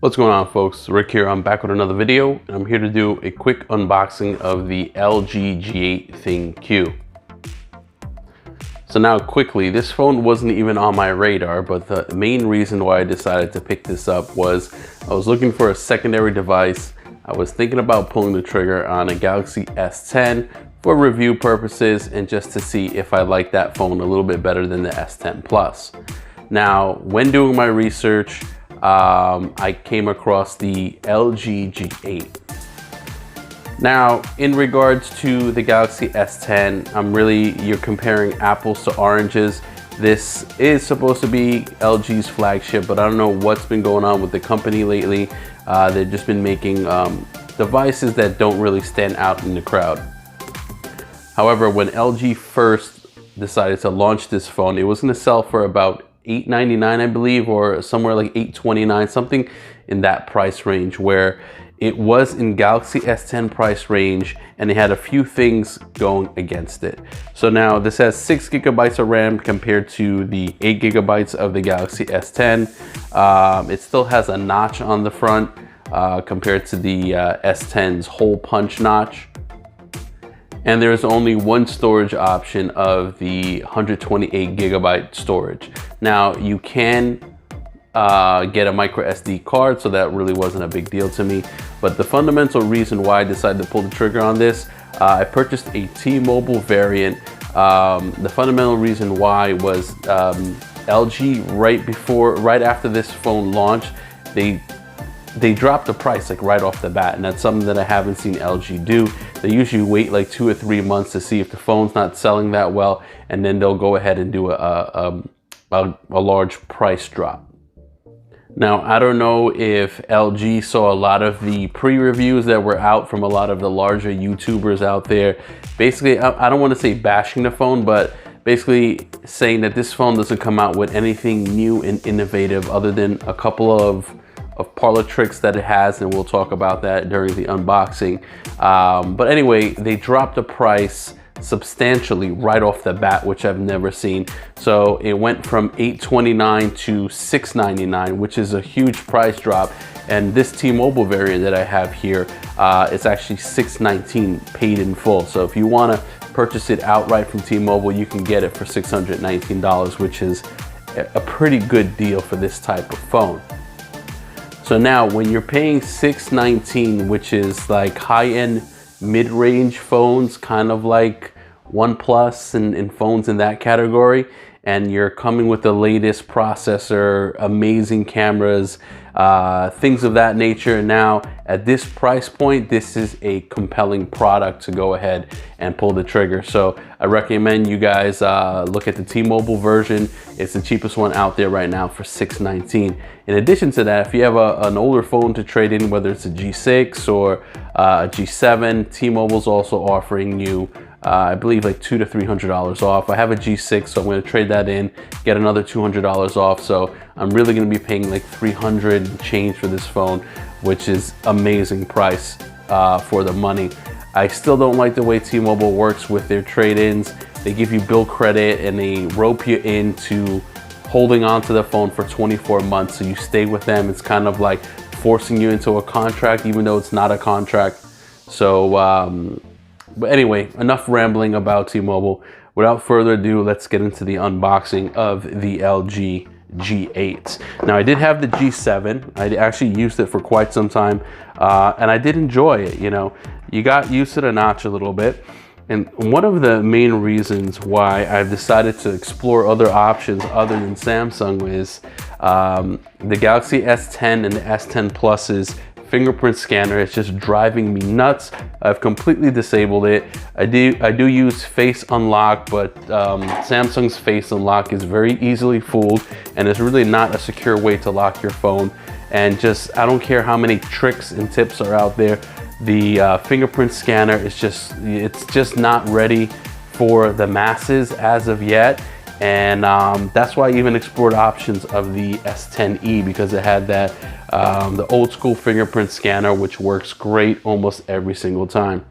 What's going on, folks? Rick here. I'm back with another video, and I'm here to do a quick unboxing of the LG G8 ThinQ. So now quickly, this phone wasn't even on my radar, but the main reason why I decided to pick this up was I was looking for a secondary device. I was thinking about pulling the trigger on a Galaxy S10 for review purposes and just to see if I liked that phone a little bit better than the S10 Plus. Now, when doing my research, I came across the LG G8. Now, in regards to the Galaxy S10, you're comparing apples to oranges. This is supposed to be LG's flagship, but I don't know what's been going on with the company lately. They've just been making devices that don't really stand out in the crowd. However, when LG first decided to launch this phone, it was going to sell for about $899, I believe, or somewhere like $829, something in that price range, where it was in Galaxy S10 price range and it had a few things going against it. So now this has 6 gigabytes of RAM compared to the 8 gigabytes of the Galaxy S10. It still has a notch on the front compared to the S10's hole punch notch. And there's only one storage option of the 128 gigabyte storage. Now you can get a micro SD card, so that really wasn't a big deal to me. But the fundamental reason why I decided to pull the trigger on this, I purchased a T-Mobile variant. The fundamental reason why was LG right after this phone launched, they dropped the price like right off the bat, and that's something that I haven't seen LG do. They usually wait like 2 or 3 months to see if the phone's not selling that well, and then they'll go ahead and do a large price drop. Now, I don't know if LG saw a lot of the pre-reviews that were out from a lot of the larger YouTubers out there. Basically, I don't want to say bashing the phone, but basically saying that this phone doesn't come out with anything new and innovative other than a couple of parlor tricks that it has, and we'll talk about that during the unboxing. But anyway, they dropped the price substantially right off the bat, which I've never seen. So it went from $829 to $699, which is a huge price drop. And this T-Mobile variant that I have here, it's actually $619 paid in full. So if you want to purchase it outright from T-Mobile, you can get it for $619, which is a pretty good deal for this type of phone. So now when you're paying $619, which is like high-end mid-range phones, kind of like OnePlus and phones in that category, and you're coming with the latest processor, amazing cameras, things of that nature. Now, at this price point, this is a compelling product to go ahead and pull the trigger. So I recommend you guys look at the T-Mobile version. It's the cheapest one out there right now for $619. In addition to that, if you have an older phone to trade in, whether it's a G6 or a G7, T-Mobile's also offering you I believe like $200 to $300 off. I have a G6, so I'm going to trade that in, get another $200 off. So I'm really going to be paying like $300 and change for this phone, which is amazing price for the money. I still don't like the way T-Mobile works with their trade-ins. They give you bill credit and they rope you into holding on to the phone for 24 months. So you stay with them. It's kind of like forcing you into a contract, even though it's not a contract. So, but anyway, enough rambling about T-Mobile. Without further ado, let's get into the unboxing of the LG G8. Now, I did have the G7. I actually used it for quite some time, and I did enjoy it. You know, you got used to the notch a little bit. And one of the main reasons why I've decided to explore other options other than Samsung is the Galaxy S10 and the S10 Plus's fingerprint scanner is just driving me nuts. I've completely disabled it. I do use Face Unlock, but Samsung's Face Unlock is very easily fooled, and it's really not a secure way to lock your phone. And just, I don't care how many tricks and tips are out there, the fingerprint scanner is it's just not ready for the masses as of yet. And that's why I even explored options of the S10e, because it had that the old school fingerprint scanner, which works great almost every single time.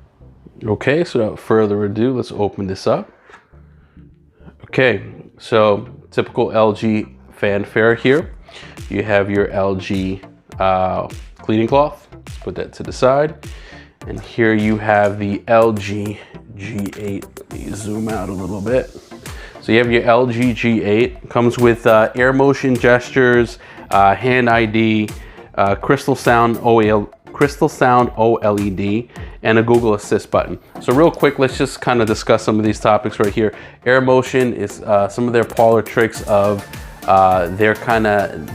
Okay, so without further ado, let's open this up. Okay, so typical LG fanfare here. You have your LG cleaning cloth. Let's put that to the side. And here you have the LG G8. Let me zoom out a little bit. So you have your LG G8. Comes with air motion gestures, hand ID, Crystal Sound OLED, and a Google Assist button. So real quick, let's just kind of discuss some of these topics right here. Air motion is some of their parlor tricks of their kind of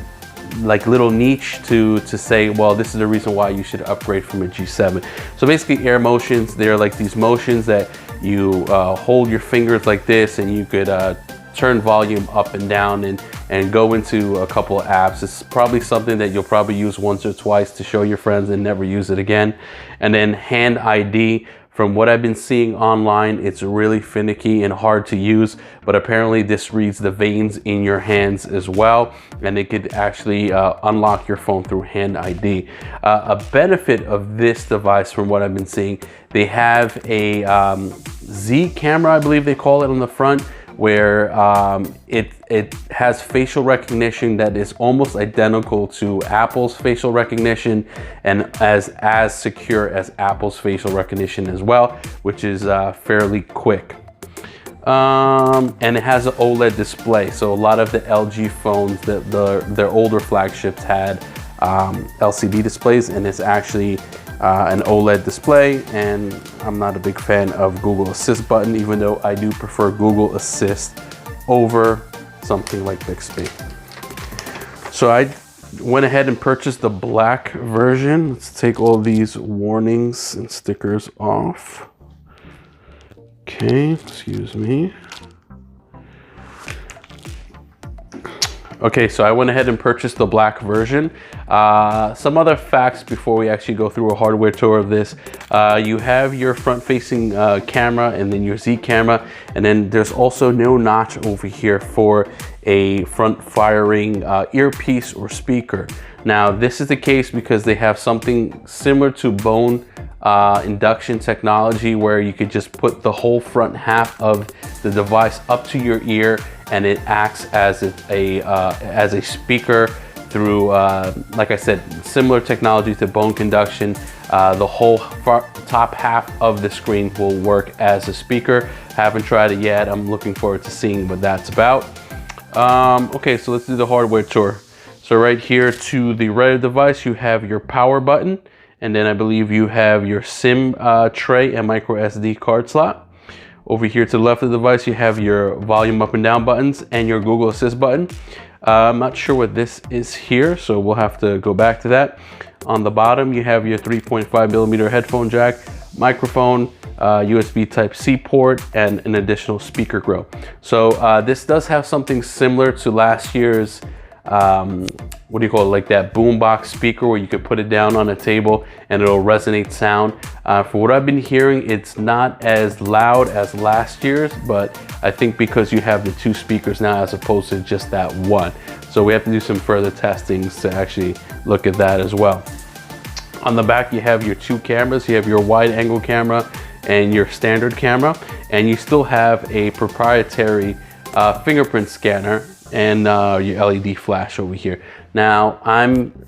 like little niche to say, well, this is the reason why you should upgrade from a G7. So basically air motions, they're like these motions that you hold your fingers like this, and you could turn volume up and down and go into a couple of apps. It's probably something that you'll probably use once or twice to show your friends and never use it again. And then hand ID, from what I've been seeing online, it's really finicky and hard to use, but apparently this reads the veins in your hands as well, and it could actually unlock your phone through hand ID. A benefit of this device, from what I've been seeing, they have a Z camera, I believe they call it, on the front, where it has facial recognition that is almost identical to Apple's facial recognition, and as secure as Apple's facial recognition as well, which is fairly quick. And it has an OLED display. So a lot of the LG phones, their older flagships had LCD displays, and it's actually an OLED display. And I'm not a big fan of Google Assist button, even though I do prefer Google Assist over something like Bixby. So I went ahead and purchased the black version. Let's take all these warnings and stickers off. Okay, excuse me. Okay, so I went ahead and purchased the black version. Some other facts before we actually go through a hardware tour of this. You have your front-facing camera, and then your Z camera, and then there's also no notch over here for a front-firing earpiece or speaker. Now, this is the case because they have something similar to bone induction technology, where you could just put the whole front half of the device up to your ear, and it acts as a speaker through, like I said, similar technology to bone conduction. The whole top half of the screen will work as a speaker. Haven't tried it yet. I'm looking forward to seeing what that's about. Okay, so let's do the hardware tour. So right here to the right of the device, you have your power button, and then I believe you have your SIM tray and micro SD card slot. Over here to the left of the device, you have your volume up and down buttons and your Google Assist button. I'm not sure what this is here, so we'll have to go back to that. On the bottom, you have your 3.5mm headphone jack, microphone, USB Type-C port, and an additional speaker grill. So this does have something similar to last year's what do you call it, like that boombox speaker where you could put it down on a table and it'll resonate sound. For what I've been hearing, it's not as loud as last year's, but I think because you have the two speakers now as opposed to just that one. So we have to do some further testings to actually look at that as well. On the back, you have your two cameras. You have your wide angle camera and your standard camera, and you still have a proprietary fingerprint scanner and your LED flash over here. Now,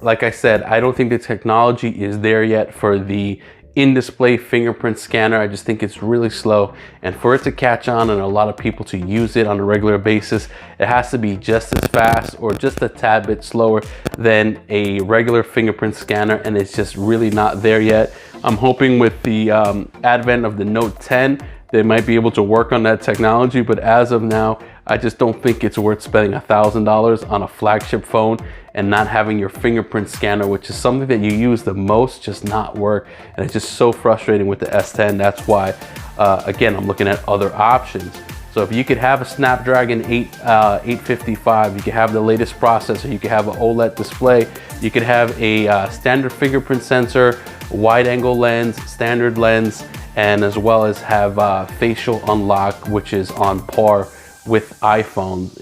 like I said, I don't think the technology is there yet for the in-display fingerprint scanner. I just think it's really slow, and for it to catch on and a lot of people to use it on a regular basis, it has to be just as fast or just a tad bit slower than a regular fingerprint scanner, and it's just really not there yet. I'm hoping with the advent of the Note 10, they might be able to work on that technology, but as of now, I just don't think it's worth spending $1,000 on a flagship phone and not having your fingerprint scanner, which is something that you use the most, just not work. And it's just so frustrating with the S10. That's why, again, I'm looking at other options. So if you could have a Snapdragon 855, you could have the latest processor, you could have an OLED display, you could have a standard fingerprint sensor, wide angle lens, standard lens, and as well as have facial unlock, which is on par with iPhone.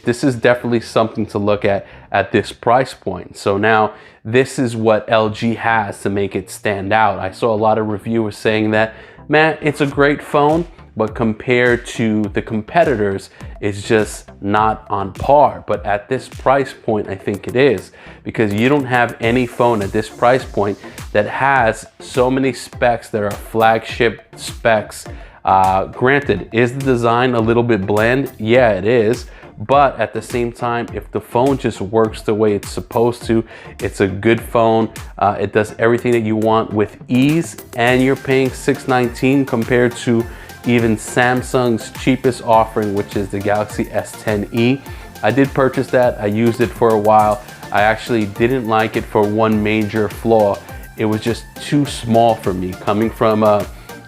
This is definitely something to look at this price point. So now this is what LG has to make it stand out. I saw a lot of reviewers saying that, man, it's a great phone, but compared to the competitors, it's just not on par. But at this price point, I think it is, because you don't have any phone at this price point that has so many specs that are flagship specs. Granted, is the design a little bit bland? Yeah, it is. But at the same time, if the phone just works the way it's supposed to, it's a good phone. It does everything that you want with ease, and you're paying $619 compared to even Samsung's cheapest offering, which is the Galaxy S10e. I did purchase that. I used it for a while. I actually didn't like it for one major flaw. It was just too small for me. Coming from a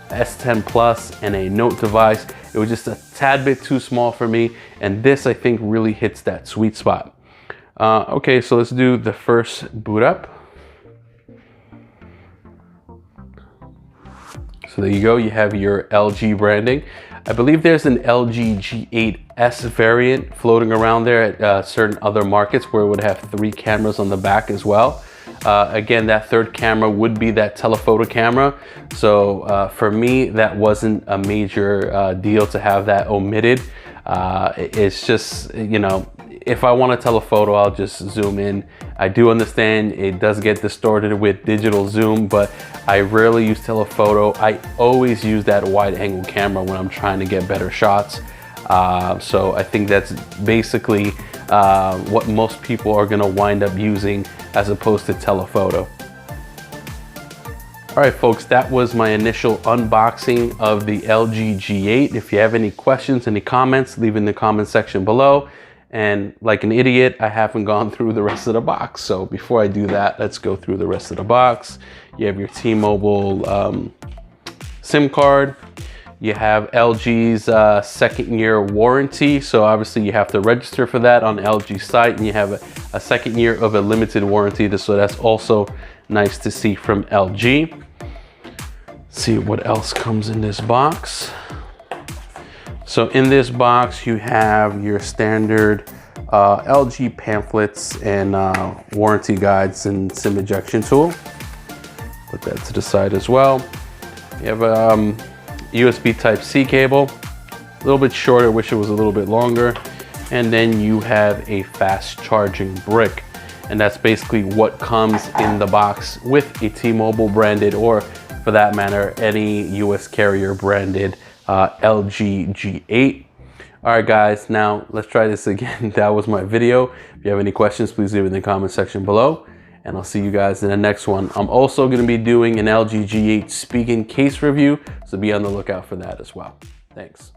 S10 Plus and a Note device, it was just a tad bit too small for me, and this I think really hits that sweet spot. Okay, so let's do the first boot up. So there you go, you have your LG branding. I believe there's an LG G8S variant floating around there at certain other markets where it would have 3 cameras on the back as well. Again, that third camera would be that telephoto camera. So for me, that wasn't a major deal to have that omitted. It's just, you know, if I want a telephoto, I'll just zoom in. I do understand it does get distorted with digital zoom, but I rarely use telephoto. I always use that wide angle camera when I'm trying to get better shots. So I think that's basically what most people are gonna wind up using as opposed to telephoto. All right, folks, that was my initial unboxing of the LG G8. If you have any questions, any comments, leave in the comment section below. And like an idiot, I haven't gone through the rest of the box. So before I do that, let's go through the rest of the box. You have your T-Mobile SIM card. You have LG's 2nd-year warranty. So obviously you have to register for that on LG site, and you have a 2nd year of a limited warranty. So that's also nice to see from LG. Let's see what else comes in this box. So in this box, you have your standard LG pamphlets and warranty guides and SIM ejection tool. Put that to the side as well. You have a USB Type-C cable, a little bit shorter, wish it was a little bit longer. And then you have a fast charging brick. And that's basically what comes in the box with a T-Mobile branded, or for that matter, any US carrier branded LG G8. All right, guys, now let's try this again. That was my video. If you have any questions, please leave it in the comment section below, and I'll see you guys in the next one. I'm also going to be doing an LG G8 Spigen case review, so be on the lookout for that as well. Thanks.